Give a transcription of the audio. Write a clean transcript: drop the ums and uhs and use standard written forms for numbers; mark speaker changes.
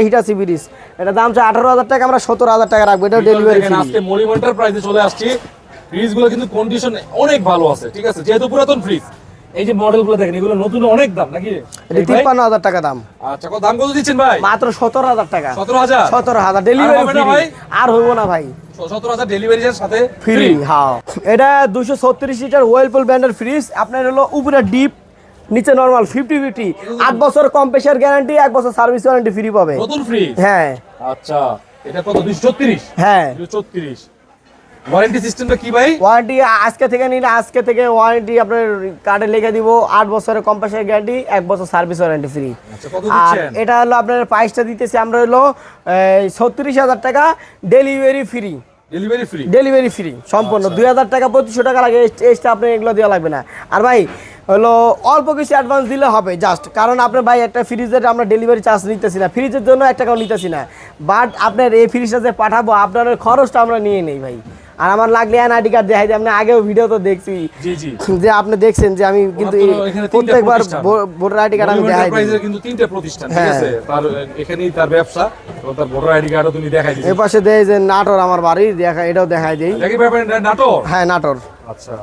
Speaker 1: Hitachi bridge, এটা দাম হচ্ছে 18,000 টাকা, আমরা 17,000 টাকা রাখবো। এটা ডেলিভারি ফ্রি।
Speaker 2: আজকে মনিমন্টার প্রাইসে চলে আসছি। ফ্রিজগুলো কিন্তু কন্ডিশন অনেক ভালো আছে, ঠিক আছে, যেহেতু পুরাতন ফ্রিজ। এই যে মডেলগুলো দেখেন, এগুলো নতুন অনেক দাম নাকি?
Speaker 1: এটা 53,000 টাকা দাম।
Speaker 2: আচ্ছা, কত দাম কত দিচ্ছেন ভাই?
Speaker 1: মাত্র 17,000 টাকা।
Speaker 2: 17,000?
Speaker 1: 17,000 ডেলিভারি ফ্রি। আর হইব না ভাই,
Speaker 2: 17,000 ডেলিভারির সাথে
Speaker 1: ফ্রি। হ্যাঁ, এটা 236 লিটার ওয়েলপুল ব্র্যান্ডের ফ্রিজ। আপনার হলো উপরে ডিপ, নিচে নরমাল, 50-50, 8 বছর কম্প্রেসার গ্যারান্টি, 1 বছর সার্ভিস ওয়ারেন্টি ফ্রি পাবে।
Speaker 2: নতুন ফ্রিজ?
Speaker 1: হ্যাঁ।
Speaker 2: আচ্ছা, এটা কত? 234?
Speaker 1: হ্যাঁ,
Speaker 2: 234। ওয়ারেন্টি সিস্টেমটা কি ভাই?
Speaker 1: ওয়ারেন্টি আজকে থেকে নিলে আজকে থেকে ওয়ারেন্টি আপনার কার্ডে লিখে দিব। 8 বছরের কম্প্রেসার গ্যারান্টি, 1 বছর সার্ভিস ওয়ারেন্টি ফ্রি।
Speaker 2: আচ্ছা, কত
Speaker 1: আর
Speaker 2: দিচ্ছেন?
Speaker 1: এটা হলো আপনার প্রাইসটা দিতেছি আমরা হলো 36,000 টাকা, delivery free.
Speaker 2: Delivery free?
Speaker 1: Delivery free সম্পূর্ণ। 2,000 টাকা 2,500 টাকা লাগে, এক্সট্রা আপনি এগুলো দেওয়া লাগবে না। আর ভাই হলো অল্প কিছু অ্যাডভান্স দিলে হবে জাস্ট, কারণ আপনার ভাই একটা ফ্রিজের আমরা ডেলিভারি চার্জ নিতেছি না, ফ্রিজের জন্য 1 টাকাও নিতেছি না। বাট আপনার এই ফ্রিজটা যে পাঠাবো, আপনার খরচটা আমরা নিয়ে নেই ভাই। আর আমার লাগলে এনআইডি কার্ড দেখাই দিই। আপনি আগেও ভিডিও তো দেখছি,
Speaker 2: জি জি,
Speaker 1: যে আপনি দেখছেন যে আমি কিন্তু প্রত্যেকবার ভোটার আইডি কার্ড আমি দেখাই দিই।
Speaker 2: কিন্তু 3টা প্রতিষ্ঠান, ঠিক আছে, তার এখানেই তার ব্যবসা, তো তার ভোটার আইডি কার্ডও তুমি দেখাই দিও।
Speaker 1: এই পাশে দেই যে নাটোর আমার বাড়ি, দেখা এটাও দেখাই দেই।
Speaker 2: দেখি ব্যাপার নাটোর?
Speaker 1: হ্যাঁ, নাটোর।
Speaker 2: আচ্ছা,